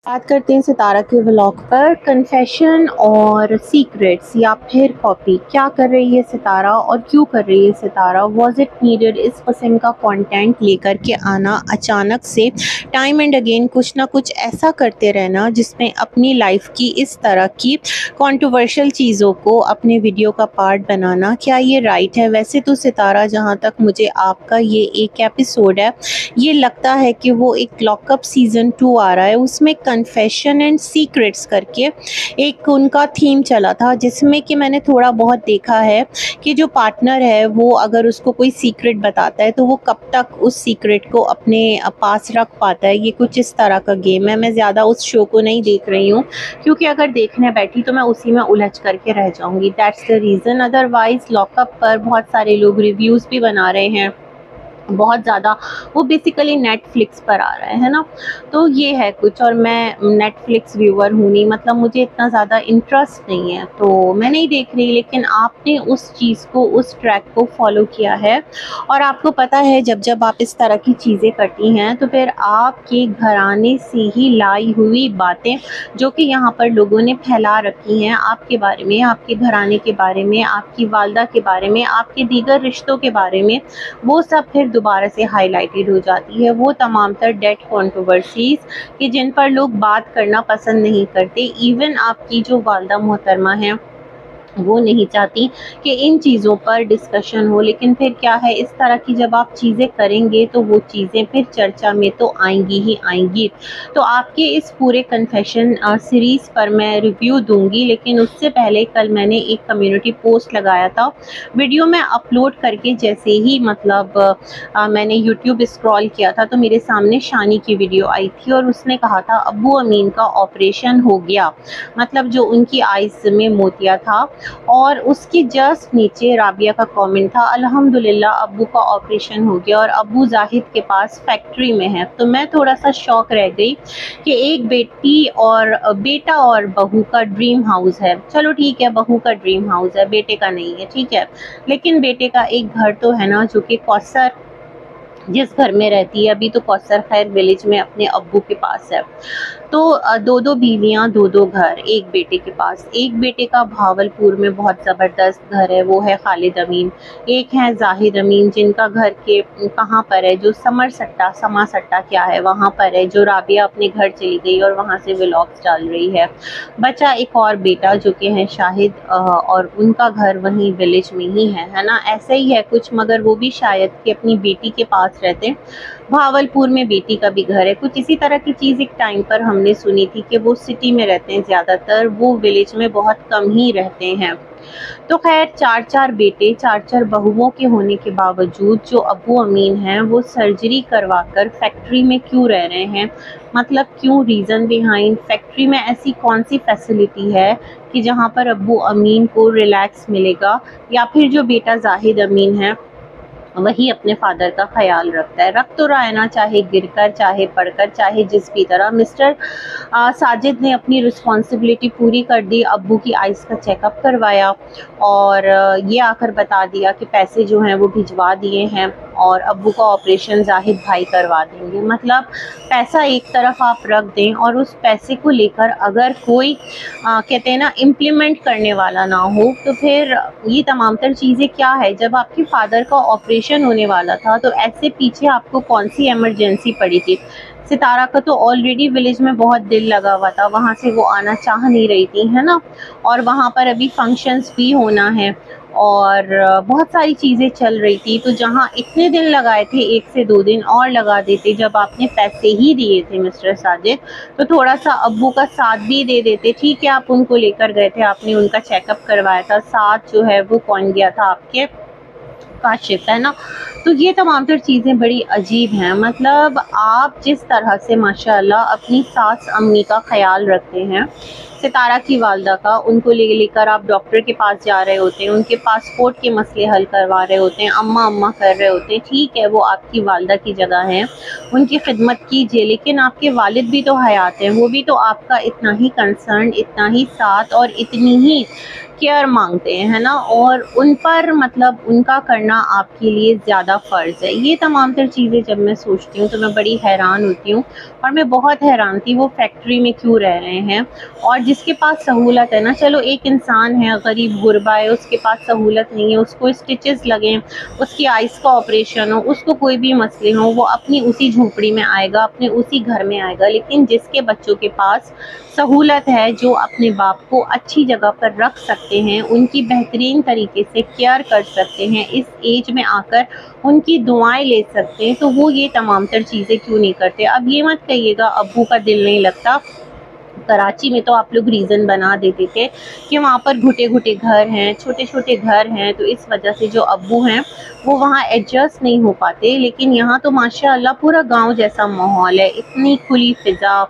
बात करते हैं सितारा के व्लॉग पर। कन्फेशन और सीक्रेट्स या फिर कॉपी, क्या कर रही है सितारा और क्यों कर रही है सितारा? वॉज इट नीडेड इस किस्म का कंटेंट लेकर के आना अचानक से? टाइम एंड अगेन कुछ ना कुछ ऐसा करते रहना जिसमें अपनी लाइफ की इस तरह की कंट्रोवर्शियल चीज़ों को अपने वीडियो का पार्ट बनाना, क्या ये राइट है? वैसे तो सितारा, जहाँ तक मुझे आपका ये एक एपिसोड है, ये लगता है कि वो एक लॉकअप सीज़न 2 आ रहा है, उसमें कन्फेशन एंड सीक्रेट्स करके एक उनका थीम चला था, जिसमें कि मैंने थोड़ा बहुत देखा है कि जो पार्टनर है वो अगर उसको कोई सीक्रेट बताता है तो वो कब तक उस सीक्रेट को अपने पास रख पाता है। ये कुछ इस तरह का गेम है। मैं ज़्यादा उस शो को नहीं देख रही हूँ, क्योंकि अगर देखने बैठी तो मैं उसी में उलझ करके रह जाऊँगी। That's the reason. Otherwise lockup पर बहुत सारे लोग रिव्यूज़ भी बना रहे हैं, बहुत ज़्यादा। वो बेसिकली नेटफ्लिक्स पर आ रहा है ना, तो ये है कुछ। और मैं नेटफ्लिक्स व्यूअर हूँ नहीं, मतलब मुझे इतना ज़्यादा इंटरेस्ट नहीं है, तो मैं नहीं देख रही। लेकिन आपने उस चीज़ को, उस ट्रैक को फॉलो किया है, और आपको पता है जब जब आप इस तरह की चीज़ें करती हैं तो फिर आपके घराने से ही लाई हुई बातें जो कि यहाँ पर लोगों ने फैला रखी हैं आपके बारे में, आपके घराने के बारे में, आपकी वालदा के बारे में, आपके दीगर रिश्तों के बारे में, वो सब फिर दोबारा से हाईलाइटेड हो जाती है। वो तमाम तर डेड कंट्रोवर्सीज कि जिन पर लोग बात करना पसंद नहीं करते। इवन आपकी जो वालदा मोहतरमा है वो नहीं चाहती कि इन चीज़ों पर डिस्कशन हो, लेकिन फिर क्या है, इस तरह की जब आप चीज़ें करेंगे तो वो चीज़ें फिर चर्चा में तो आएंगी ही आएंगी। तो आपके इस पूरे कन्फेशन सीरीज़ पर मैं रिव्यू दूंगी, लेकिन उससे पहले कल मैंने एक कम्युनिटी पोस्ट लगाया था। वीडियो में अपलोड करके जैसे ही मतलब मैंने यूट्यूब स्क्रॉल किया था तो मेरे सामने शानी की वीडियो आई थी, और उसने कहा था अब्बू अमीन का ऑपरेशन हो गया, मतलब जो उनकी आइज़ में मोतिया था। और उसके जस्ट नीचे राबिया का कमेंट था, अल्हम्दुलिल्लाह अब्बू का ऑपरेशन हो गया और अब्बू जाहिद के पास फैक्ट्री में है। तो मैं थोड़ा सा शॉक रह गई कि एक बेटी और बेटा और बहू का ड्रीम हाउस है। चलो ठीक है, बहू का ड्रीम हाउस है, बेटे का नहीं है, ठीक है। लेकिन बेटे का एक घर तो है ना, जो कि कौसर जिस घर में रहती है अभी, तो कौसर खैर विलेज में अपने अब्बू के पास है। तो दो दो बीवियां, दो दो घर एक बेटे के पास। एक बेटे का भावलपुर में बहुत ज़बरदस्त घर है, वो है खालिद अमीन। एक है जाहिद अमीन, जिनका घर के कहाँ पर है, जो समा सट्टा क्या है वहाँ पर है, जो राबिया अपने घर चली गई और वहाँ से व्लॉग्स डाल रही है। बचा एक और बेटा जो कि है शाहिद, और उनका घर वहीं विलेज में ही है ना। ऐसे ही है कुछ, मगर वो भी शायद कि अपनी बेटी के पास रहते हैं। भावलपुर में बेटी का भी घर है। कुछ इसी तरह की चीज़ एक टाइम पर हमने सुनी थी कि वो सिटी में रहते हैं ज़्यादातर, वो विलेज में बहुत कम ही रहते हैं। तो खैर, चार चार बेटे, चार चार बहुओं के होने के बावजूद जो अब्बू अमीन हैं वो सर्जरी करवाकर फैक्ट्री में क्यों रह रहे हैं? मतलब क्यों? रीज़न बिहाइंड, फैक्ट्री में ऐसी कौन सी फैसिलिटी है कि जहाँ पर अब्बू अमीन को रिलैक्स मिलेगा? या फिर जो बेटा जाहिद अमीन है वही अपने फादर का ख्याल रखता है? रख तो रहा है ना, चाहे गिरकर, चाहे पढ़कर, चाहे जिस भी तरह। मिस्टर साजिद ने अपनी रिस्पॉन्सिबिलिटी पूरी कर दी, अब्बू की आइज़ का चेकअप करवाया और ये आकर बता दिया कि पैसे जो हैं वो भिजवा दिए हैं और अब्बू का ऑपरेशन जाहिद भाई करवा देंगे। मतलब पैसा एक तरफ आप रख दें और उस पैसे को लेकर अगर कोई कहते हैं ना इम्प्लीमेंट करने वाला ना हो, तो फिर ये तमाम तर चीज़ें क्या है? जब आपके फादर का ऑपरेशन होने वाला था तो ऐसे पीछे आपको कौन सी इमरजेंसी पड़ी थी? सितारा का तो ऑलरेडी विलेज में बहुत दिल लगा हुआ था, वहाँ से वो आना चाह नहीं रही थी, है ना। और वहाँ पर अभी फंक्शंस भी होना है और बहुत सारी चीज़ें चल रही थी। तो जहाँ इतने दिन लगाए थे, 1 से 2 दिन और लगा देते जब आपने पैसे ही दिए थे मिस्टर साजिद, तो थोड़ा सा अब्बू का साथ भी दे देते। ठीक है, आप उनको लेकर गए थे, आपने उनका चेकअप करवाया था, साथ जो है वो कौन गया था आपके? काशिफ, है ना। तो ये तमाम तर चीज़ें बड़ी अजीब हैं। मतलब आप जिस तरह से माशाल्लाह अपनी सास अम्मी का ख्याल रखते हैं, सितारा की वालदा का, उनको लेकर आप डॉक्टर के पास जा रहे होते हैं, उनके पासपोर्ट के मसले हल करवा रहे होते हैं, अम्मा अम्मा कर रहे होते हैं। ठीक है, वो आपकी वालदा की जगह हैं, उनकी खिदमत कीजिए, लेकिन आपके वालिद भी तो हयात हैं, वो भी तो आपका इतना ही कंसर्न, इतना ही साथ और इतनी ही केयर मांगते हैं, है ना। और उन पर मतलब उनका करना करना आपके लिए ज़्यादा फ़र्ज़ है। ये तमाम तर चीज़ें जब मैं सोचती हूँ तो मैं बड़ी हैरान होती हूँ, और मैं बहुत हैरान थी वो फैक्ट्री में क्यों रह रहे हैं। और जिसके पास सहूलत है ना, चलो एक इंसान है गरीब गुरबा है, उसके पास सहूलत नहीं है, उसको स्टिचेस लगें, उसकी आइज़ का ऑपरेशन हो, उसको कोई भी मसले हों, वो अपनी उसी झोपड़ी में आएगा, अपने उसी घर में आएगा। लेकिन जिसके बच्चों के पास सहूलत है, जो अपने बाप को अच्छी जगह पर रख सकते हैं, उनकी बेहतरीन तरीके से केयर कर सकते हैं, इस एज में आकर उनकी दुआएं ले सकते हैं, तो वो ये तमाम तर चीज़ें क्यों नहीं करते। अब ये मत कहिएगा अब्बू का दिल नहीं लगता। कराची में तो आप लोग रीज़न बना देते थे कि वहाँ पर घुटे-घुटे घर हैं, छोटे-छोटे घर हैं, तो इस वजह से जो अब्बू हैं वो वहाँ एडजस्ट नहीं हो पाते। लेकिन यहाँ तो माशाअल्लाह पूरा गाँव जैसा माहौल है, इतनी खुली फ़िज़ा,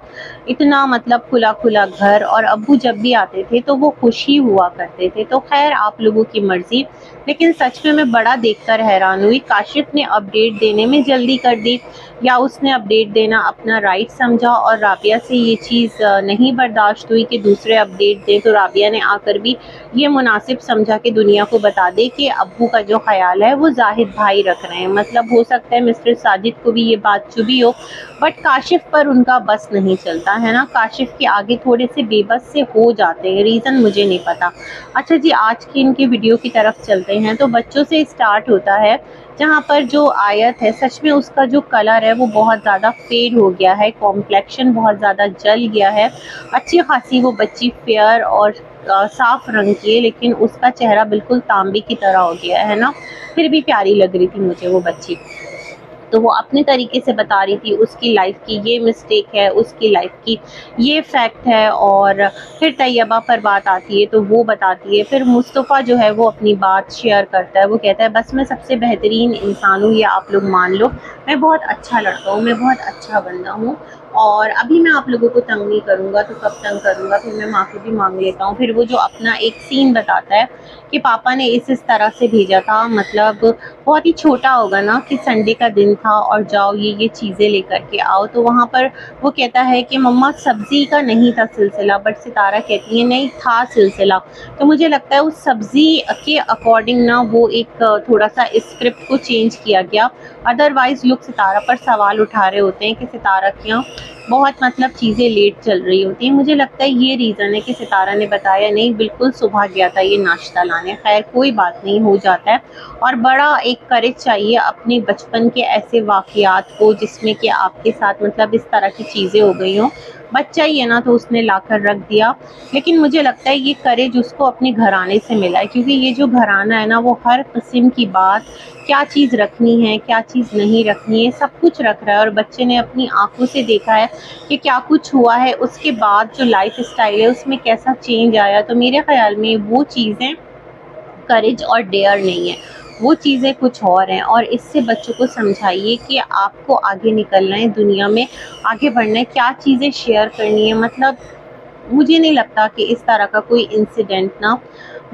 इतना मतलब खुला-खुला घर, और अब्बू जब भी आते थे तो वो खुश ही हुआ करते थे। तो ख़ैर आप लोगों की मर्ज़ी। लेकिन सच में मैं बड़ा देखकर हैरान हुई, काशिफ़ ने अपडेट देने में जल्दी कर दी, या उसने अपडेट देना अपना राइट समझा और राबिया से ये चीज़ नहीं बर्दाश्त हुई कि दूसरे अपडेट दें, तो राबिया ने आकर भी ये मुनासिब समझा कि दुनिया को बता दे कि अब्बू का जो ख़याल है वो जाहिद भाई रख रहे हैं। मतलब हो सकता है मिस्टर साजिद को भी ये बात चुभी हो, बट काशिफ़ पर उनका बस नहीं चलता है ना, काशिफ़ के आगे थोड़े से बेबस से हो जाते हैं, रीज़न मुझे नहीं पता। अच्छा जी, आज की इनकी वीडियो की तरफ चलते हैं। तो बच्चों से स्टार्ट होता है, जहाँ पर जो आयत है सच में उसका जो कलर है वो बहुत ज़्यादा फेड हो गया है, कॉम्प्लेक्शन बहुत ज़्यादा जल गया है। अच्छी खासी वो बच्ची फेयर और साफ रंग की है, लेकिन उसका चेहरा बिल्कुल तांबे की तरह हो गया है ना। फिर भी प्यारी लग रही थी मुझे वो बच्ची। तो वो अपने तरीके से बता रही थी उसकी लाइफ की ये मिस्टेक है, उसकी लाइफ की ये फैक्ट है, और फिर तैयबा पर बात आती है तो वो बताती है। फिर मुस्तफ़ा जो है वो अपनी बात शेयर करता है, वो कहता है बस मैं सबसे बेहतरीन इंसान हूँ, ये आप लोग मान लो, मैं बहुत अच्छा लड़का हूँ, मैं बहुत अच्छा बंदा हूँ, और अभी मैं आप लोगों को तंग नहीं करूँगा तो कब तंग करूँगा, फिर मैं माफ़ी भी मांग लेता हूँ। फिर वो जो अपना एक सीन बताता है कि पापा ने इस तरह से भेजा था, मतलब बहुत ही छोटा होगा ना कि संडे का दिन था और जाओ ये चीज़ें लेकर के आओ। तो वहाँ पर वो कहता है कि मम्मा सब्ज़ी का नहीं था सिलसिला, बट सितारा कहती है नहीं था सिलसिला। तो मुझे लगता है उस सब्ज़ी के अकॉर्डिंग ना वो एक थोड़ा सा स्क्रिप्ट को चेंज किया गया। अदरवाइज़ लोग सितारा पर सवाल उठा रहे होते हैं कि सितारा क्यों बहुत मतलब चीज़ें लेट चल रही होती हैं। मुझे लगता है ये रीज़न है कि सितारा ने बताया नहीं, बिल्कुल सुबह गया था ये नाश्ता लाने। खैर कोई बात नहीं, हो जाता है। और बड़ा एक करेज चाहिए अपने बचपन के ऐसे वाक़यात को जिसमें कि आपके साथ मतलब इस तरह की चीज़ें हो गई हों। बच्चा ही है ना तो उसने लाकर रख दिया। लेकिन मुझे लगता है ये करेज उसको अपने घराने से मिला है, क्योंकि ये जो घराना है ना वो हर किस्म की बात, क्या चीज़ रखनी है, क्या चीज़ नहीं रखनी है, सब कुछ रख रहा है। और बच्चे ने अपनी आँखों से देखा है कि क्या कुछ हुआ है, उसके बाद जो लाइफ स्टाइल है उसमें कैसा चेंज आया। तो मेरे ख़्याल में वो चीज़ें करेज और डेयर नहीं है, वो चीज़ें कुछ और हैं। और इससे बच्चों को समझाइए कि आपको आगे निकलना है, दुनिया में आगे बढ़ना है, क्या चीज़ें शेयर करनी है। मतलब मुझे नहीं लगता कि इस तरह का कोई इंसिडेंट ना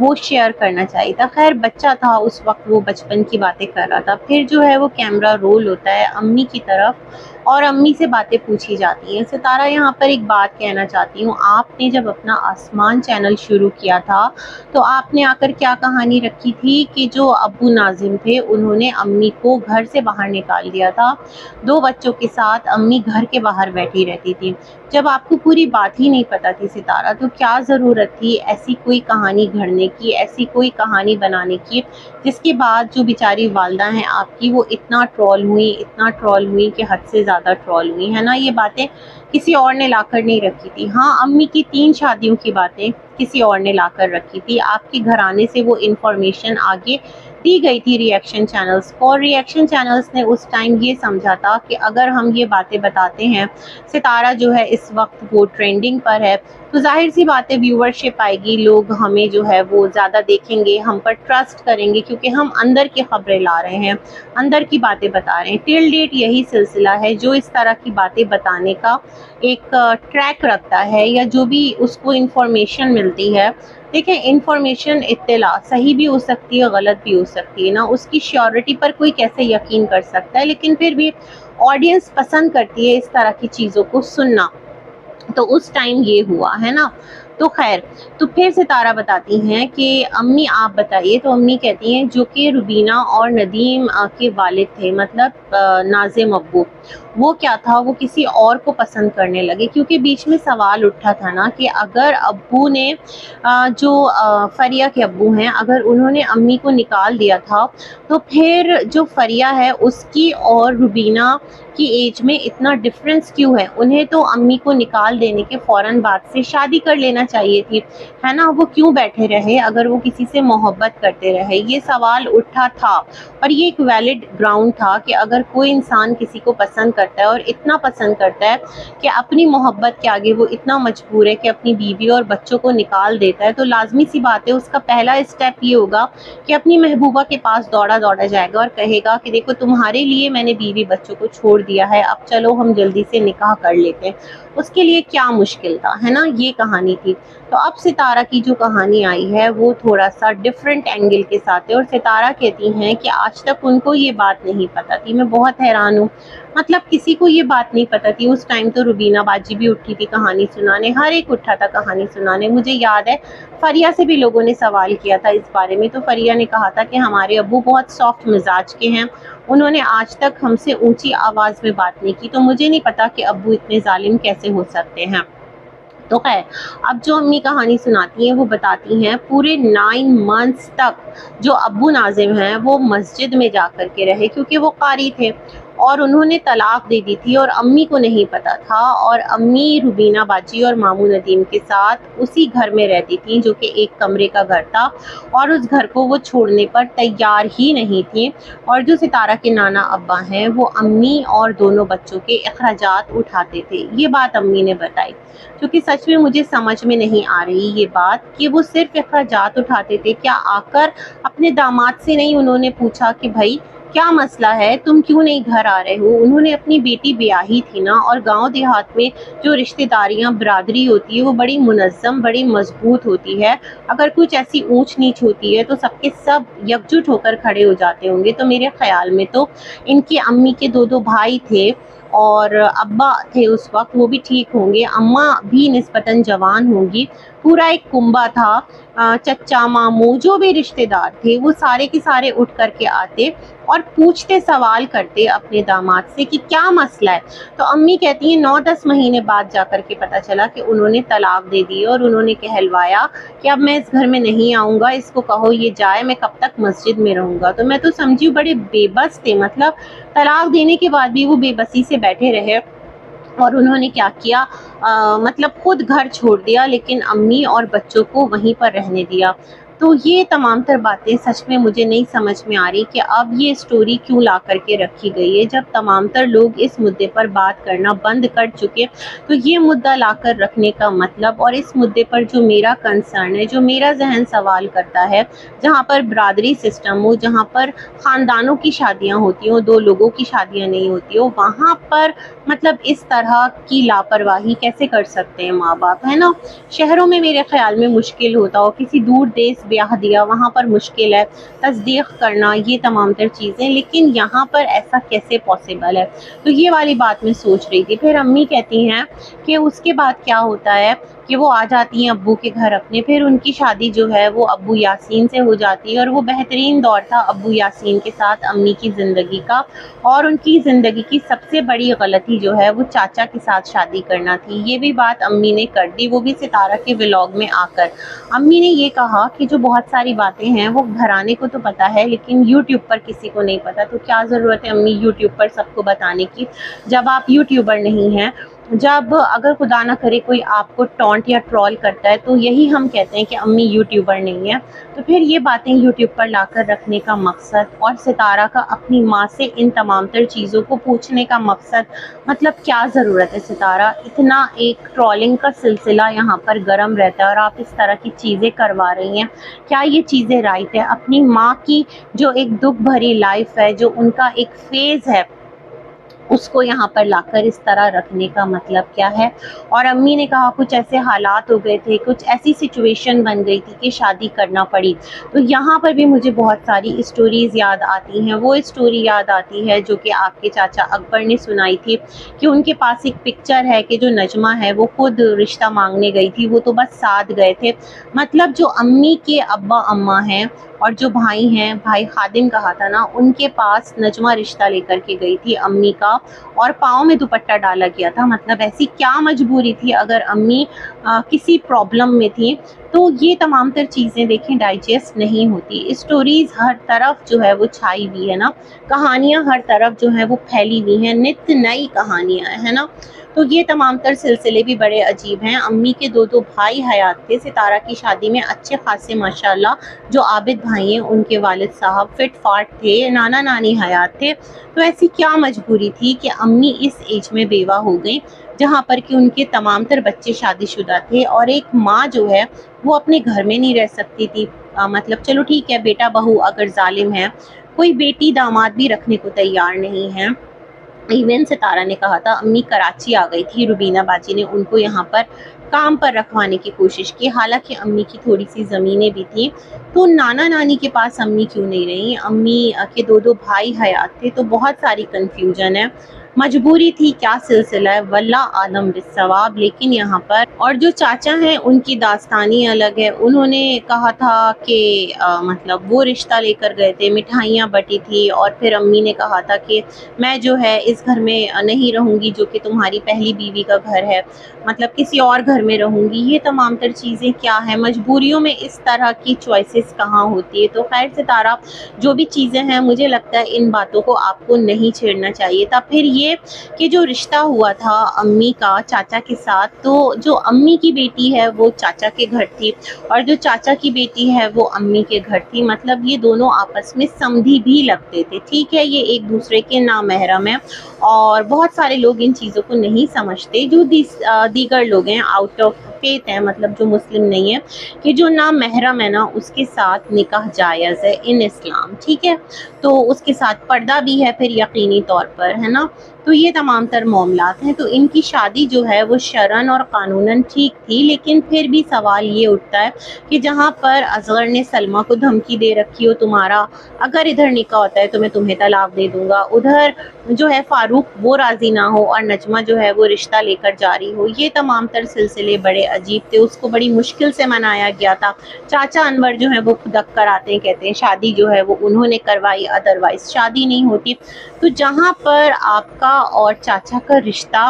वो शेयर करना चाहिए था। खैर बच्चा था उस वक्त, वो बचपन की बातें कर रहा था। फिर जो है वो कैमरा रोल होता है अम्मी की तरफ और अम्मी से बातें पूछी जाती हैं। सितारा यहाँ पर एक बात कहना चाहती हूँ, आपने जब अपना आसमान चैनल शुरू किया था तो आपने आकर क्या कहानी रखी थी कि जो अब्बू नाजिम थे उन्होंने अम्मी को घर से बाहर निकाल दिया था। 2 बच्चों के साथ अम्मी घर के बाहर बैठी रहती थी। जब आपको पूरी बात ही नहीं पता थी सितारा, तो क्या ज़रूरत थी ऐसी कोई कहानी घड़ने की, ऐसी कोई कहानी बनाने की, जिसके बाद जो बेचारी वालिदा हैं आपकी वो इतना ट्रोल हुई, इतना ट्रोल हुई कि हद से ज़्यादा ट्रोल हुई, है ना। ये बातें किसी और ने लाकर नहीं रखी थी। हाँ, अम्मी की 3 शादियों की बातें किसी और ने लाकर रखी थी। आपके घराने से वो इन्फॉर्मेशन आगे दी गई थी रिएक्शन चैनल्स को, और रिएक्शन चैनल्स ने उस टाइम ये समझा था कि अगर हम ये बातें बताते हैं, सितारा जो है इस वक्त वो ट्रेंडिंग पर है, तो जाहिर सी बात है व्यूअरशिप आएगी, लोग हमें जो है वो ज़्यादा देखेंगे, हम पर ट्रस्ट करेंगे, क्योंकि हम अंदर की खबरें ला रहे हैं, अंदर की बातें बता रहे हैं। टिल डेट यही सिलसिला है जो इस तरह की बातें बताने का एक ट्रैक रखता है, या जो भी उसको इंफॉर्मेशन मिलती है। देखें, इंफॉर्मेशन इत्तला सही भी हो सकती है, गलत भी हो सकती है ना, उसकी श्योरिटी पर कोई कैसे यकीन कर सकता है। लेकिन फिर भी ऑडियंस पसंद करती है इस तरह की चीज़ों को सुनना। तो उस टाइम ये हुआ है ना। तो खैर, तो फिर सितारा बताती हैं कि अम्मी आप बताइए, तो अम्मी कहती हैं जो कि रुबीना और नदीम के वालिद थे, मतलब नाज़िम अब्बू, वो क्या था, वो किसी और को पसंद करने लगे, क्योंकि बीच में सवाल उठा था ना कि अगर अब्बू ने जो फ़रिया के अब्बू हैं, अगर उन्होंने अम्मी को निकाल दिया था, तो फिर जो फ़रिया है उसकी और रुबीना की एज में इतना डिफरेंस क्यों है? उन्हें तो अम्मी को निकाल देने के फ़ौरन बाद से शादी कर लेना चाहिए थी, है ना? वो क्यों बैठे रहे अगर वो किसी से मोहब्बत करते रहे? ये सवाल उठा था और ये एक वैलिड ग्राउंड था कि अगर कोई इंसान किसी को पसंद करता है और इतना पसंद करता है कि अपनी मोहब्बत के आगे वो इतना मजबूर है कि अपनी बीवी और बच्चों को निकाल देता है, तो लाज़मी सी बात है उसका पहला स्टेप ये होगा कि अपनी महबूबा के पास दौड़ा-दौड़ा जाएगा और कहेगा कि देखो तुम्हारे लिए मैंने बीवी बच्चों को छोड़ दिया है, अब चलो हम जल्दी से निकाह कर लेते हैं। उसके लिए क्या मुश्किल था, है ना? ये कहानी थी। तो अब सितारा की जो कहानी आई है वो थोड़ा-सा डिफरेंट एंगल के साथ है और सितारा कहती हैं कि आज तक उनको ये बात नहीं पता थी। मैं बहुत हैरान हूँ, मतलब किसी को ये बात नहीं पता थी। उस टाइम तो रुबीना बाजी भी उठी थी कहानी सुनाने, हर एक उठा था कहानी सुनाने। मुझे याद है फ़रिया से भी लोगों ने सवाल किया था इस बारे में, तो फ़रिया ने कहा था कि हमारे अब्बू बहुत सॉफ्ट मिजाज के हैं, उन्होंने आज तक हमसे ऊंची आवाज़ में बात नहीं की, तो मुझे नहीं पता कि अब्बू इतने जालिम कैसे हो सकते हैं। तो खैर, अब जो अम्मी कहानी सुनाती हैं वो बताती हैं पूरे 9 मंथ्स तक जो अब्बू नाज़िम हैं वो मस्जिद में जा कर के रहे, क्योंकि वो कारी थे और उन्होंने तलाक दे दी थी और अम्मी को नहीं पता था, और अम्मी रुबीना बाजी और मामू नदीम के साथ उसी घर में रहती थी जो कि एक कमरे का घर था, और उस घर को वो छोड़ने पर तैयार ही नहीं थी। और जो सितारा के नाना अब्बा हैं वो अम्मी और दोनों बच्चों के अखराजात उठाते थे। ये बात अम्मी ने बताई, क्योंकि सच में मुझे समझ में नहीं आ रही ये बात कि वो सिर्फ अखराजात उठाते थे। क्या आकर अपने दामाद से नहीं उन्होंने पूछा कि भाई क्या मसला है, तुम क्यों नहीं घर आ रहे हो? उन्होंने अपनी बेटी ब्याही थी ना, और गांव देहात में जो रिश्तेदारियां बरादरी होती है वो बड़ी मुनज़्ज़म, बड़ी मजबूत होती है। अगर कुछ ऐसी ऊंच नीच होती है तो सबके सब यकजुट होकर खड़े हो जाते होंगे। तो मेरे ख्याल में तो इनकी अम्मी के दो भाई थे और अब्बा थे उस वक्त, वो भी ठीक होंगे, अम्मा भी निस्बतन जवान होंगी। पूरा एक कुंबा था, चचा मामू जो भी रिश्तेदार थे वो सारे के सारे उठ करके आते और पूछते, सवाल करते अपने दामाद से कि क्या मसला है। तो अम्मी कहती हैं 9-10 महीने बाद जाकर के पता चला कि उन्होंने तलाक दे दी और उन्होंने कहलवाया कि अब मैं इस घर में नहीं आऊँगा, इसको कहो ये जाए, मैं कब तक मस्जिद में रहूँगा। तो मैं तो समझी बड़े बेबस थे, मतलब तलाक देने के बाद भी वो बेबसी से बैठे रहे और उन्होंने क्या किया, मतलब खुद घर छोड़ दिया लेकिन अम्मी और बच्चों को वहीं पर रहने दिया। तो ये तमाम तर बातें सच में मुझे नहीं समझ में आ रही कि अब ये स्टोरी क्यों ला करके रखी गई है, जब तमाम तर लोग इस मुद्दे पर बात करना बंद कर चुके। तो ये मुद्दा ला कर रखने का मतलब, और इस मुद्दे पर जो मेरा कंसर्न है, जो मेरा जहन सवाल करता है, जहाँ पर बरादरी सिस्टम हो, जहाँ पर ख़ानदानों की शादियाँ होती हों, दो लोगों की शादियाँ नहीं होती हो, वहाँ पर मतलब इस तरह की लापरवाही कैसे कर सकते हैं माँ बाप, है ना? शहरों में मेरे ख्याल में मुश्किल होता हो, किसी दूर देश ब्याह दिया वहाँ पर मुश्किल है तस्दीक करना, ये तमाम तर चीज़ें, लेकिन यहाँ पर ऐसा कैसे पॉसिबल है? तो ये वाली बात मैं सोच रही थी। फिर अम्मी कहती हैं कि उसके बाद क्या होता है कि वो आ जाती हैं अब्बू के घर अपने, फिर उनकी शादी जो है वो अब्बू यासीन से हो जाती है, और वो बेहतरीन दौर था अब्बू यासीन के साथ अम्मी की ज़िंदगी का। और उनकी ज़िंदगी की सबसे बड़ी गलती जो है वो चाचा के साथ शादी करना थी। ये भी बात अम्मी ने कर दी, वो भी सितारा के व्लॉग में आकर। अम्मी ने ये कहा कि जो बहुत सारी बातें हैं वो घराने को तो पता है लेकिन यूट्यूब पर किसी को नहीं पता। तो क्या ज़रूरत है अम्मी यूट्यूब पर सबको बताने की, जब आप यूट्यूबर नहीं हैं। जब अगर खुदा ना करे कोई आपको टॉन्ट या ट्रोल करता है तो यही हम कहते हैं कि अम्मी यूट्यूबर नहीं है। तो फिर ये बातें यूट्यूब पर लाकर रखने का मकसद, और सितारा का अपनी माँ से इन तमाम तर चीज़ों को पूछने का मकसद, मतलब क्या ज़रूरत है सितारा, इतना एक ट्रोलिंग का सिलसिला यहाँ पर गर्म रहता है और आप इस तरह की चीज़ें करवा रही हैं, क्या ये चीज़ें राइट है? अपनी माँ की जो एक दुख भरी लाइफ है, जो उनका एक फेज़ है, उसको यहाँ पर लाकर इस तरह रखने का मतलब क्या है। और अम्मी ने कहा कुछ ऐसे हालात हो गए थे, कुछ ऐसी सिचुएशन बन गई थी कि शादी करना पड़ी। तो यहाँ पर भी मुझे बहुत सारी स्टोरीज़ याद आती हैं। वो स्टोरी याद आती है जो कि आपके चाचा अकबर ने सुनाई थी कि उनके पास एक पिक्चर है कि जो नजमा है वो खुद रिश्ता मांगने गई थी, वो तो बस साथ गए थे। मतलब जो अम्मी के अब्बा अम्मा हैं और जो भाई हैं, भाई खादिम कहा था ना, उनके पास नजमा रिश्ता लेकर के गई थी अम्मी का, और पाँव में दुपट्टा डाला गया था। मतलब ऐसी क्या मजबूरी थी अगर अम्मी किसी प्रॉब्लम में थी। तो ये तमाम तर चीज़ें देखें डाइजेस्ट नहीं होती। स्टोरीज़ हर तरफ जो है वो छाई हुई है ना, कहानियाँ हर तरफ जो है वो फैली हुई हैं, नित्य नई कहानियाँ है ना। तो ये तमाम तर सिलसिले भी बड़े अजीब हैं। अम्मी के दो दो भाई हयात थे। सितारा की शादी में अच्छे खासे माशाल्लाह जो आबिद भाई हैं उनके वालिद साहब फिट फाट थे, नाना नानी हयात थे। तो ऐसी क्या मजबूरी थी कि अम्मी इस एज में बेवा हो गई जहाँ पर कि उनके तमाम तर बच्चे शादीशुदा थे, और एक माँ जो है वो अपने घर में नहीं रह सकती थी। मतलब चलो ठीक है, बेटा बहू अगर जालिम है, कोई बेटी दामाद भी रखने को तैयार नहीं है। इवन सितारा ने कहा था अम्मी कराची आ गई थी, रुबीना बाजी ने उनको यहाँ पर काम पर रखवाने की कोशिश की। हालांकि अम्मी की थोड़ी सी ज़मीनें भी थी, तो नाना नानी के पास अम्मी क्यों नहीं रही। अम्मी के दो दो भाई हयात थे, तो बहुत सारी कन्फ्यूजन है। मजबूरी थी, क्या सिलसिला है, वल्लाह आलम बिस्सवाब। लेकिन यहाँ पर और जो चाचा हैं उनकी दास्तानी अलग है। उन्होंने कहा था कि मतलब वो रिश्ता लेकर गए थे, मिठाइयाँ बटी थी, और फिर अम्मी ने कहा था कि मैं जो है इस घर में नहीं रहूँगी जो कि तुम्हारी पहली बीवी का घर है, मतलब किसी और घर में रहूँगी। ये तमाम तर चीज़ें क्या है, मजबूरियों में इस तरह की चॉइसेस कहाँ होती है। तो खैर सितारा, जो भी चीज़ें हैं मुझे लगता है इन बातों को आपको नहीं छेड़ना चाहिए था। फिर ये कि जो रिश्ता हुआ था अम्मी का चाचा के साथ, तो जो अम्मी की बेटी है वो चाचा के घर थी, और जो चाचा की बेटी है वो अम्मी के घर थी। मतलब ये दोनों आपस में समधी भी लगते थे। ठीक है, ये एक दूसरे के नामहरम है, और बहुत सारे लोग इन चीज़ों को नहीं समझते। जो दीगर लोग हैं आउट ऑफ फेथ हैं, मतलब जो मुस्लिम नहीं है, कि जो नामहरम है ना उसके साथ निकाह जायज़ है इन इस्लाम। ठीक है, तो उसके साथ पर्दा भी है फिर यकीनी तौर पर, है ना। तो ये तमाम तर मामलात हैं। तो इनकी शादी जो है वो शरन और कानूनन ठीक थी, लेकिन फिर भी सवाल ये उठता है कि जहाँ पर असगर ने सलमा को धमकी दे रखी हो, तुम्हारा अगर इधर निकाह होता है तो मैं तुम्हें तलाक दे दूंगा, उधर जो है फारूक वो राज़ी ना हो और नजमा जो है वो रिश्ता लेकर जा रही हो, ये तमाम तर सिलसिले बड़े अजीब थे। उसको बड़ी मुश्किल से मनाया गया था। चाचा अनवर जो है वो खुद अक्कर आते हैं, कहते हैं शादी जो है वो उन्होंने करवाई, अदरवाइज शादी नहीं होती। तो जहाँ पर आपका और चाचा का रिश्ता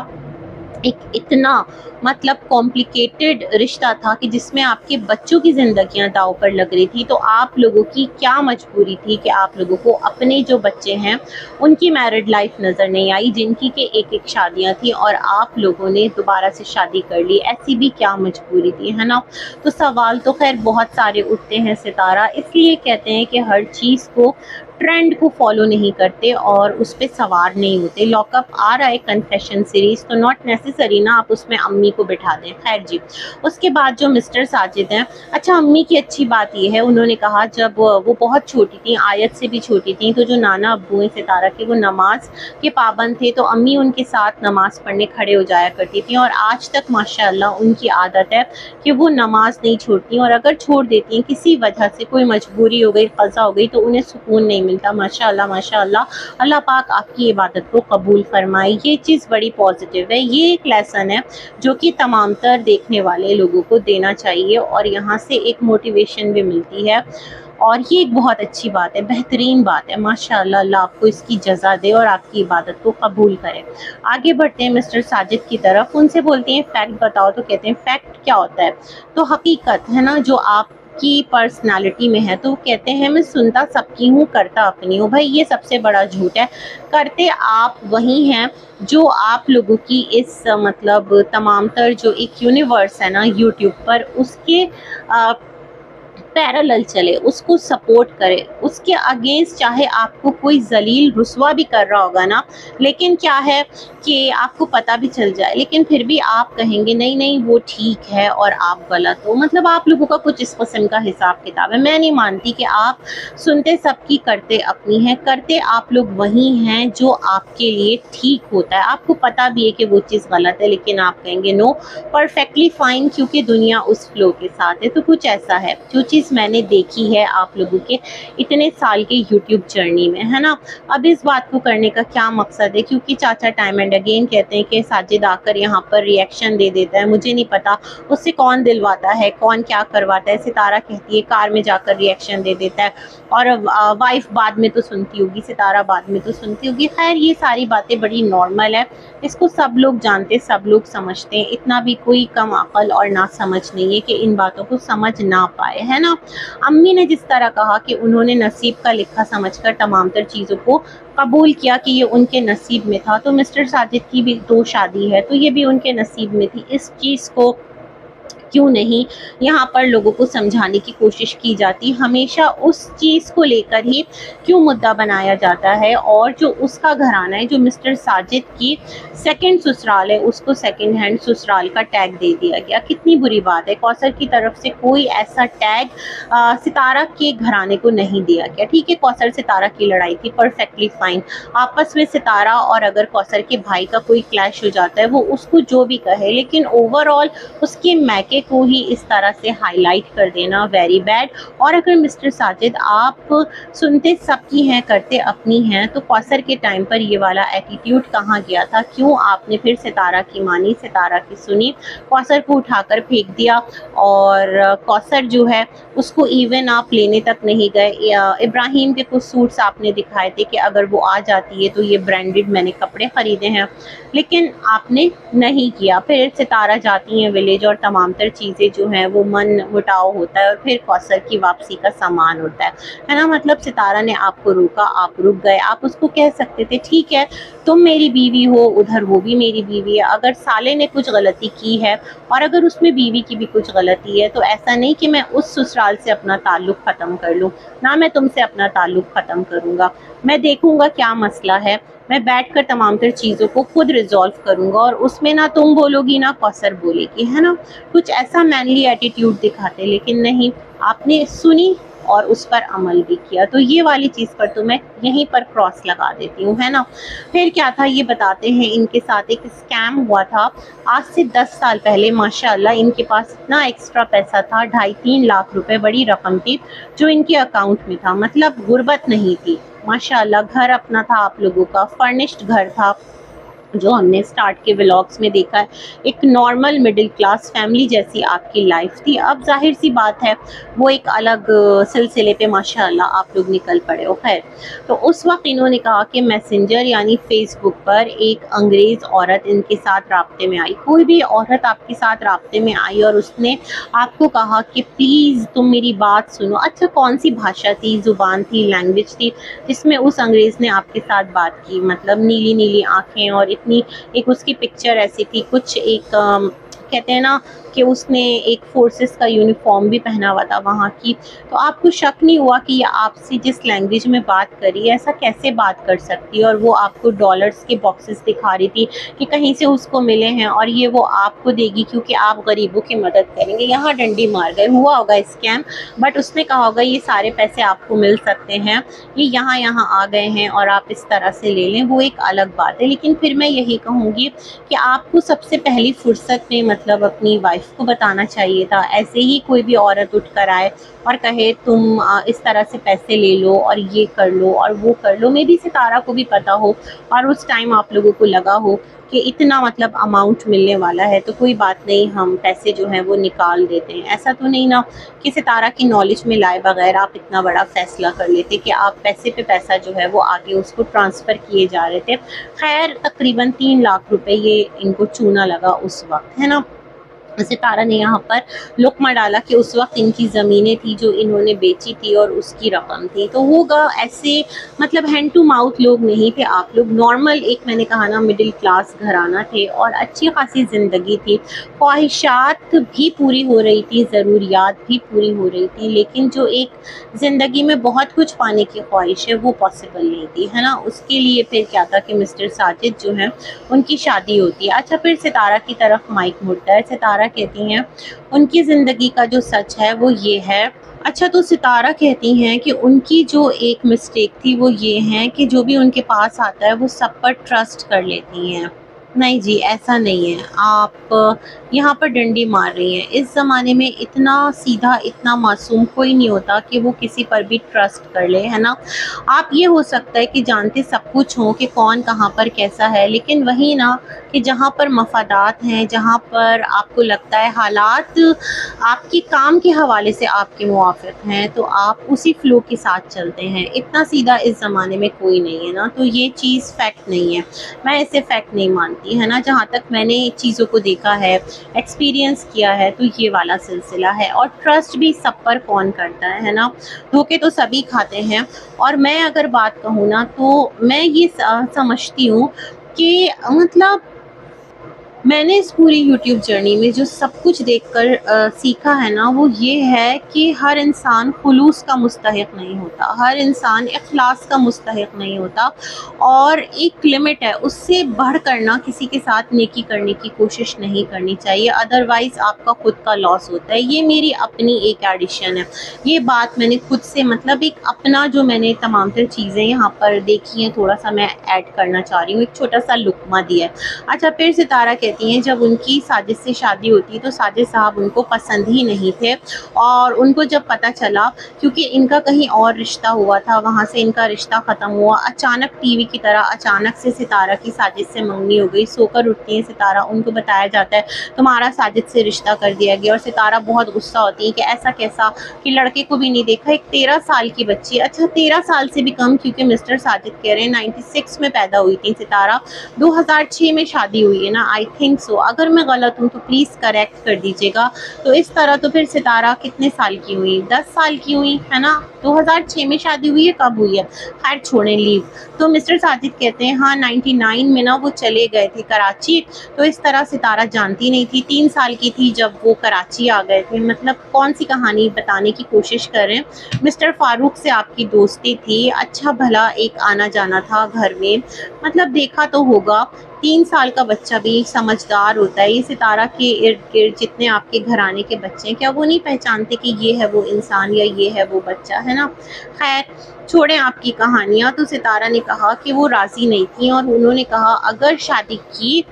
एक इतना मतलब कॉम्प्लिकेटेड रिश्ता था कि जिसमें आपके बच्चों की ज़िंदगियां दांव पर लग रही थी, तो आप लोगों की क्या मजबूरी थी कि आप लोगों को अपने जो बच्चे हैं उनकी मैरिड लाइफ नज़र नहीं आई, जिनकी के एक एक शादियां थी, और आप लोगों ने दोबारा से शादी कर ली। ऐसी भी क्या मजबूरी थी, है ना। तो सवाल तो खैर बहुत सारे उठते हैं सितारा, इसलिए कहते हैं कि हर चीज़ को ट्रेंड को फॉलो नहीं करते और उस पर सवार नहीं होते। लॉकअप आ रहा है कन्फेशन सीरीज़, तो नॉट नेसेसरी ना आप उसमें अम्मी को बिठा दें। खैर जी, उसके बाद जो मिस्टर साजिद हैं, अच्छा अम्मी की अच्छी बात ये है, उन्होंने कहा जब वो बहुत छोटी थी, आयत से भी छोटी थी, तो जो नाना अब्बू हैं सितारा के वो नमाज के पाबंद थे, तो अम्मी उनके साथ नमाज़ पढ़ने खड़े हो जाया करती थी, और आज तक माशाल्लाह उनकी आदत है कि वो नमाज नहीं छोड़ती, और अगर छोड़ देती हैं किसी वजह से, कोई मजबूरी हो गई, क़ज़ा हो गई, तो उन्हें सुकून नहीं मिलता। माशाल्लाह माशाल्लाह, अल्लाह पाक आपकी इबादत को कबूल फरमाए। ये चीज़ बड़ी पॉजिटिव है। ये एक लेसन है जो कि तमाम तर देखने वाले लोगों को देना चाहिए, और यहाँ से एक मोटिवेशन भी मिलती है, और ये एक बहुत अच्छी बात है, बेहतरीन बात है। माशाल्लाह, अल्लाह आपको इसकी जज़ा दे और आपकी इबादत को कबूल करे। आगे बढ़ते हैं मिस्टर साजिद की तरफ। उनसे बोलते हैं फैक्ट बताओ, तो कहते हैं फैक्ट क्या होता है, तो हकीकत है ना जो आप की पर्सनालिटी में है। तो कहते हैं मैं सुनता सबकी हूँ, करता अपनी हूँ। भाई ये सबसे बड़ा झूठ है। करते आप वही हैं जो आप लोगों की इस मतलब तमाम तर जो एक यूनिवर्स है ना यूट्यूब पर, उसके पैरेलल चले, उसको सपोर्ट करे, उसके अगेंस्ट चाहे आपको कोई जलील रुस्वा भी कर रहा होगा ना, लेकिन क्या है कि आपको पता भी चल जाए, लेकिन फिर भी आप कहेंगे नहीं नहीं वो ठीक है और आप गलत हो। मतलब आप लोगों का कुछ इस किस्म का हिसाब किताब है। मैं नहीं मानती कि आप सुनते सबकी करते अपनी हैं, करते आप लोग वही हैं जो आपके लिए ठीक होता है। आपको पता भी है कि वो चीज़ गलत है, लेकिन आप कहेंगे नो, परफेक्टली फाइन, क्योंकि दुनिया उस फ्लो के साथ है। तो कुछ ऐसा है जो चीज़ मैंने देखी है आप लोगों के इतने साल के यूट्यूब जर्नी में, है ना। अब इस बात को करने का क्या मकसद है, क्योंकि चाचा टाइम एंड अगेन कहते हैं कि साजिद आकर यहाँ पर रिएक्शन दे देता है, मुझे नहीं पता उससे कौन दिलवाता है, कौन क्या करवाता है। सितारा कहती है कार में जाकर रिएक्शन दे देता है, और वाइफ बाद में तो सुनती होगी, सितारा बाद में तो सुनती होगी। खैर ये सारी बातें बड़ी नॉर्मल है, इसको सब लोग जानते, सब लोग समझते हैं। इतना भी कोई कम अकल और ना समझ नहीं है कि इन बातों को समझ ना पाए, है ना। अम्मी ने जिस तरह कहा कि उन्होंने नसीब का लिखा समझकर तमाम तर चीज़ों को कबूल किया कि ये उनके नसीब में था, तो मिस्टर साजिद की भी 2 शादी है, तो ये भी उनके नसीब में थी। इस चीज़ को क्यों नहीं यहाँ पर लोगों को समझाने की कोशिश की जाती, हमेशा उस चीज़ को लेकर ही क्यों मुद्दा बनाया जाता है। और जो उसका घराना है, जो मिस्टर साजिद की सेकंड ससुराल है, उसको सेकंड हैंड ससुराल का टैग दे दिया गया। कितनी बुरी बात है। कौसर की तरफ से कोई ऐसा टैग सितारा के घराने को नहीं दिया गया। ठीक है, कौसर सितारा की लड़ाई थी, परफेक्टली फाइन। आपस में सितारा और अगर कौसर के भाई का कोई क्लैश हो जाता है, वो उसको जो भी कहे, लेकिन ओवरऑल उसके मैके को ही इस तरह से हाईलाइट कर देना वेरी बैड। और अगर मिस्टर साजिद आप सुनते सबकी हैं करते अपनी हैं, तो कौसर के टाइम पर ये वाला एटीट्यूड कहाँ गया था? क्यों आपने फिर सितारा की मानी, सितारा की सुनी, कौसर को उठाकर फेंक दिया? और कौसर जो है उसको इवन आप लेने तक नहीं गए। इब्राहिम के कुछ सूट्स आपने दिखाए थे कि अगर वो आ जाती है तो ये ब्रांडेड मैंने कपड़े खरीदे हैं, लेकिन आपने नहीं किया। फिर सितारा जाती हैं विलेज और तमाम तर चीज़ें जो हैं वो मन मुटाव होता है, और फिर कौसर की वापसी का सामान होता है ना। मतलब सितारा ने आपको रोका, आप रुक गए। आप उसको कह सकते थे ठीक है तुम मेरी बीवी हो, उधर वो भी मेरी बीवी है। अगर साले ने कुछ गलती की है और अगर उसमें बीवी की भी कुछ गलती है, तो ऐसा नहीं कि मैं उस ससुराल से अपना ताल्लुक़ ख़त्म कर लूँ, ना मैं तुमसे अपना ताल्लुक़ ख़त्म करूँगा। मैं देखूँगा क्या मसला है, मैं बैठकर तमाम तर चीज़ों को खुद रिजॉल्व करूँगा, और उसमें ना तुम बोलोगी ना कौसर बोलेगी, है ना। कुछ ऐसा मैनली एटीट्यूड दिखाते, लेकिन नहीं, आपने सुनी और उस पर अमल भी किया। तो ये वाली चीज़ पर तो मैं यहीं पर क्रॉस लगा देती हूँ, है ना। फिर क्या था ये बताते हैं। इनके साथ एक स्कैम हुआ था आज से 10 साल पहले। माशाल्लाह इनके पास इतना एक्स्ट्रा पैसा था, 2.5-3 लाख रुपए, बड़ी रकम थी जो इनके अकाउंट में था। मतलब गुर्बत नहीं थी, माशाल्लाह घर अपना था आप लोगों का, फर्निश्ड घर था, जो हमने स्टार्ट के व्लॉग्स में देखा है। एक नॉर्मल मिडिल क्लास फैमिली जैसी आपकी लाइफ थी। अब जाहिर सी बात है वो एक अलग सिलसिले पे माशाल्लाह आप लोग निकल पड़े हो। खैर, तो उस वक्त इन्होंने कहा कि मैसेंजर यानी फेसबुक पर एक अंग्रेज़ औरत इनके साथ राब्ते में आई। कोई भी औरत आपके साथ राब्ते में आई और उसने आपको कहा कि प्लीज़ तुम मेरी बात सुनो। अच्छा, कौन सी भाषा थी, ज़ुबान थी, लैंग्वेज थी जिसमें उस अंग्रेज़ ने आपके साथ बात की? मतलब नीली नीली आँखें और इतनी, एक उसकी पिक्चर ऐसी थी कुछ, एक कहते हैं ना कि उसने एक फोर्सेस का यूनिफॉर्म भी पहना हुआ था वहाँ की। तो आपको शक नहीं हुआ कि ये आपसे जिस लैंग्वेज में बात करी है, ऐसा कैसे बात कर सकती है? और वो आपको डॉलर्स के बॉक्सेस दिखा रही थी कि कहीं से उसको मिले हैं और ये वो आपको देगी क्योंकि आप गरीबों की मदद करेंगे। यहाँ डंडी मार गए, हुआ होगा स्कैम, बट उसने कहा होगा ये सारे पैसे आपको मिल सकते हैं, ये यहाँ यहाँ आ गए हैं और आप इस तरह से ले लें। वो एक अलग बात है, लेकिन फिर मैं यही कहूँगी कि आपको सबसे पहली फुर्सत में मतलब अपनी वाइफ को बताना चाहिए था। ऐसे ही कोई भी औरत उठ कर आए और कहे तुम इस तरह से पैसे ले लो और ये कर लो और वो कर लो। मे भी सितारा को भी पता हो और उस टाइम आप लोगों को लगा हो कि इतना मतलब अमाउंट मिलने वाला है, तो कोई बात नहीं, हम पैसे जो हैं वो निकाल देते हैं। ऐसा तो नहीं ना कि सितारा की नॉलेज में लाए बगैर आप इतना बड़ा फैसला कर लेते कि आप पैसे पे पैसा जो है वो आगे उसको ट्रांसफ़र किए जा रहे थे। खैर, तकरीबन 3 लाख रुपए ये इनको चूना लगा उस वक्त, है ना। सितारा ने यहाँ पर लुक्मा डाला कि उस वक्त इनकी ज़मीनें थी जो इन्होंने बेची थी और उसकी रकम थी। तो होगा ऐसे, मतलब हैंड टू माउथ लोग नहीं थे आप लोग, नॉर्मल एक मैंने कहा ना मिडिल क्लास घराना थे और अच्छी खासी ज़िंदगी थी, ख्वाहिशात भी पूरी हो रही थी, ज़रूरियात भी पूरी हो रही थी, लेकिन जो एक ज़िंदगी में बहुत कुछ पाने की ख्वाहिश है वो पॉसिबल नहीं थी, है ना। उसके लिए फिर क्या था कि मिस्टर साजिद जो हैं उनकी शादी होती है। अच्छा, फिर सितारा की तरफ माइक मुड़ता है। सितारा कहती हैं उनकी ज़िंदगी का जो सच है वो ये है। अच्छा, तो सितारा कहती हैं कि उनकी जो एक मिस्टेक थी वो ये है कि जो भी उनके पास आता है वो सब पर ट्रस्ट कर लेती हैं। नहीं जी, ऐसा नहीं है। आप यहाँ पर डंडी मार रही हैं। इस ज़माने में इतना सीधा, इतना मासूम कोई नहीं होता कि वो किसी पर भी ट्रस्ट कर ले, है ना। आप ये हो सकता है कि जानते सब कुछ हों कि कौन कहाँ पर कैसा है, लेकिन वही ना कि जहाँ पर मफादात हैं, जहाँ पर आपको लगता है हालात आपके काम के हवाले से आपके मुवाफ़िक हैं, तो आप उसी फ़्लो के साथ चलते हैं। इतना सीधा इस ज़माने में कोई नहीं है ना, तो ये चीज़ फैक्ट नहीं है। मैं इसे फैक्ट नहीं मानती, है ना। जहाँ तक मैंने चीज़ों को देखा है, एक्सपीरियंस किया है, तो ये वाला सिलसिला है। और ट्रस्ट भी सब पर कौन करता है ना। धोखे तो सभी खाते हैं। और मैं अगर बात कहूँ ना, तो मैं ये समझती हूँ कि मतलब मैंने इस पूरी यूट्यूब जर्नी में जो सब कुछ देखकर सीखा है ना, वो ये है कि हर इंसान खुलूस का मुस्तहिक नहीं होता, हर इंसान इखलास का मुस्तहिक नहीं होता, और एक लिमिट है, उससे बढ़ कर ना किसी के साथ नेकी करने की कोशिश नहीं करनी चाहिए, अदरवाइज़ आपका खुद का लॉस होता है। ये मेरी अपनी एक एडिशन है, ये बात मैंने खुद से, मतलब एक अपना जो मैंने तमाम तर चीज़ें यहाँ पर देखी हैं, थोड़ा सा मैं ऐड करना चाह रही हूँ, एक छोटा सा लुक्मा दिया है। अच्छा, फिर सितारा कहती हैं जब उनकी साजिद से शादी होती तो साजिद साहब उनको पसंद ही नहीं थे, और उनको जब पता चला, क्योंकि इनका कहीं और रिश्ता हुआ था, वहाँ से इनका रिश्ता ख़त्म हुआ, अचानक टीवी की तरह अचानक से सितारा की साजिद से मंगनी हो गई। सोकर उठती है सितारा, उनको बताया जाता है तुम्हारा साजिद से रिश्ता कर दिया गया, और सितारा बहुत गुस्सा होती है कि ऐसा कैसा, कि लड़के को भी नहीं देखा, एक 13 साल की बच्ची। अच्छा, 13 साल से भी कम, क्योंकि मिस्टर साजिद कह रहे हैं 96 में पैदा हुई थी सितारा, 2006 में शादी हुई है ना, आई थिंक सो। अगर मैं गलत हूँ तो प्लीज़ करेक्ट कर दीजिएगा। तो इस तरह तो फिर सितारा कितने साल की हुई, 10 साल की हुई, है ना। 2006 में शादी हुई है, कब हुई है, खैर छोड़ें, लीव। तो मिस्टर साजिद कहते हैं हाँ 99 में ना वो चले गए थे कराची, तो इस तरह सितारा जानती नहीं थी, 3 साल की थी जब वो कराची आ गए थे। मतलब कौन सी कहानी बताने की कोशिश कर रहे हैं। मिस्टर फारूक से आपकी दोस्ती थी, अच्छा भला एक आना जाना था घर में, मतलब देखा तो होगा, 3 साल का बच्चा भी समझदार होता है। ये सितारा के इर्द गिर्द जितने आपके घराने के बच्चे हैं, क्या वो नहीं पहचानते कि ये है वो इंसान या ये है वो बच्चा, है ना। खैर छोड़ें आपकी कहानियाँ। तो सितारा ने कहा कि वो राज़ी नहीं थी, और उन्होंने कहा अगर शादी की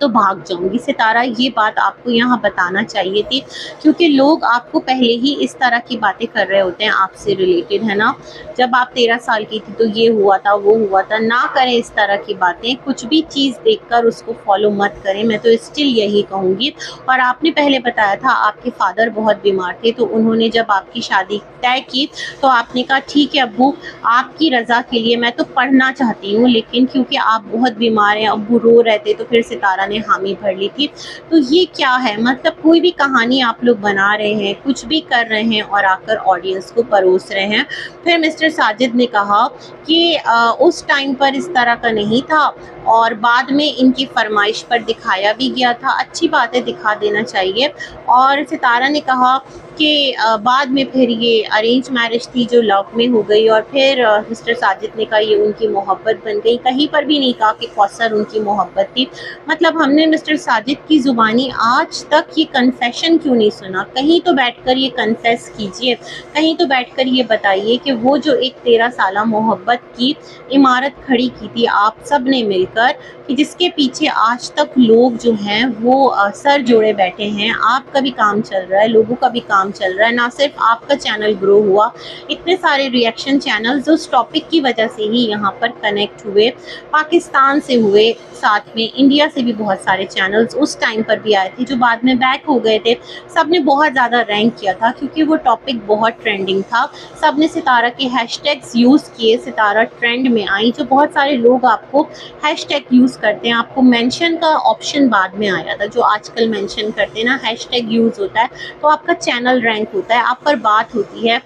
तो भाग जाऊंगी। सितारा, ये बात आपको यहाँ बताना चाहिए थी, क्योंकि लोग आपको पहले ही इस तरह की बातें कर रहे होते हैं आपसे रिलेटेड, है ना। जब आप 13 साल की थी तो ये हुआ था, वो हुआ था। ना करें इस तरह की बातें, कुछ भी चीज़ देखकर उसको फॉलो मत करें, मैं तो स्टिल यही कहूँगी। और आपने पहले बताया था आपके फादर बहुत बीमार थे, तो उन्होंने जब आपकी शादी तय की तो आपने कहा ठीक है अब्बू, आपकी रज़ा के लिए मैं तो पढ़ना चाहती हूँ, लेकिन क्योंकि आप बहुत बीमार हैं, अब्बू रो रहे थे, तो फिर सितारा ने हामी भर ली थी। तो ये क्या है, मतलब कोई भी कहानी आप लोग बना रहे हैं, कुछ भी कर रहे हैं, और आकर ऑडियंस को परोस रहे हैं। फिर मिस्टर साजिद ने कहा कि उस टाइम पर इस तरह का नहीं था, और बाद में इनकी फरमाइश पर दिखाया भी गया था, अच्छी बात है दिखा देना चाहिए। और सितारा ने कहा कि बाद में फिर ये अरेंज मैरिज थी जो लव में हो गई, और फिर मिस्टर साजिद ने कहा ये उनकी मोहब्बत बन गई। कहीं पर भी नहीं कहा कि कौसर उनकी मोहब्बत थी। मतलब हमने मिस्टर साजिद की ज़ुबानी आज तक ये कन्फेशन क्यों नहीं सुना। कहीं तो बैठकर ये कन्फेस कीजिए, कहीं तो बैठकर ये बताइए कि वो जो एक 13 साला मोहब्बत की इमारत खड़ी की थी आप सब ने मिलकर, कि जिसके पीछे आज तक लोग जो हैं वो सर जोड़े बैठे हैं। आपका भी काम चल रहा है, लोगों का भी काम चल रहा है, ना सिर्फ आपका चैनल ग्रो हुआ, इतने सारे रिएक्शन चैनल्स उस टॉपिक की वजह से ही यहाँ पर कनेक्ट हुए, पाकिस्तान से हुए, साथ में इंडिया से भी बहुत बहुत सारे चैनल्स उस टाइम पर भी आए थे जो बाद में बैक हो गए थे। सब ने बहुत ज़्यादा रैंक किया था क्योंकि वो टॉपिक बहुत ट्रेंडिंग था। सब ने सितारा के हैशटैग्स यूज़ किए, सितारा ट्रेंड में आई। जो बहुत सारे लोग आपको हैशटैग यूज़ करते हैं, आपको मेंशन का ऑप्शन बाद में आया था, जो आजकल मेंशन करते हैं ना, हैशटैग यूज़ होता है तो आपका चैनल रैंक होता है, आप पर बात होती है,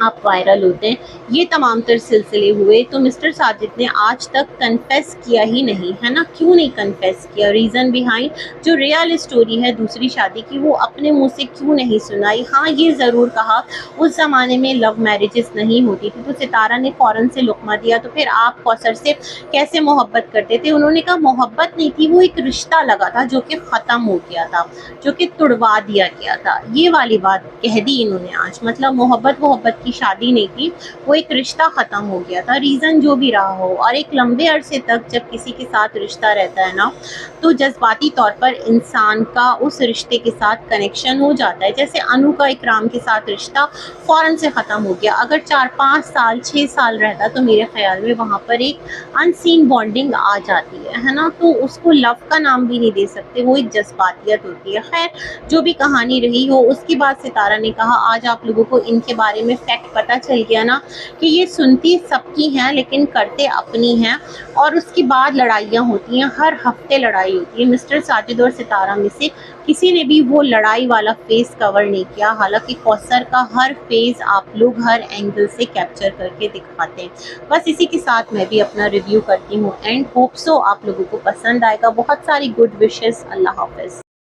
आप वायरल होते हैं। ये तमाम तर सिलसिले हुए तो मिस्टर साजिद ने आज तक कन्फेस किया ही नहीं, है ना। क्यों नहीं कन्फेस किया? रीज़न बिहाइंड जो रियल स्टोरी है दूसरी शादी की, वो अपने मुंह से क्यों नहीं सुनाई। हाँ, ये ज़रूर कहा उस ज़माने में लव मैरिजेस नहीं होती थी, तो सितारा ने फ़ौरन से लुक्मा दिया तो फिर आप कौसर से कैसे मोहब्बत करते थे। उन्होंने कहा मोहब्बत नहीं थी, वो एक रिश्ता लगा था जो कि ख़त्म हो गया था, जो कि तुड़वा दिया गया था। ये वाली बात कह दी इन्होंने आज। मतलब मोहब्बत की शादी नहीं थी, वो एक रिश्ता ख़त्म हो गया था। रीज़न जो भी रहा हो, और एक लंबे अरसे तक जब किसी के साथ रिश्ता रहता है ना, तो जज्बाती तौर पर इंसान का उस रिश्ते के साथ कनेक्शन हो जाता है। जैसे अनु का इकराम के साथ रिश्ता फ़ौरन से ख़त्म हो गया। अगर 4-5 साल 6 साल रहता तो मेरे ख़्याल में वहाँ पर एक अनसीन बॉन्डिंग आ जाती है ना। तो उसको लव का नाम भी नहीं दे सकते, वो एक जज्बातियत होती है। खैर, जो भी कहानी रही हो, उसके बाद सितारा ने कहा आज आप लोगों को इनके बारे में फैक्ट पता चल गया ना कि ये सुनती सबकी हैं लेकिन करते अपनी हैं। और उसके बाद लड़ाइयाँ होती हैं, हर हफ्ते लड़ाई होती है। मिस्टर साजिद और सितारा में से किसी ने भी वो लड़ाई वाला फेस कवर नहीं किया। हालांकि कौसर का हर फेस आप लोग हर एंगल से कैप्चर करके दिखाते हैं। बस इसी के साथ मैं भी अपना रिव्यू करती हूँ एंड होप सो आप लोगों को पसंद आएगा। बहुत सारी गुड विशेस। अल्लाह हाफिज़।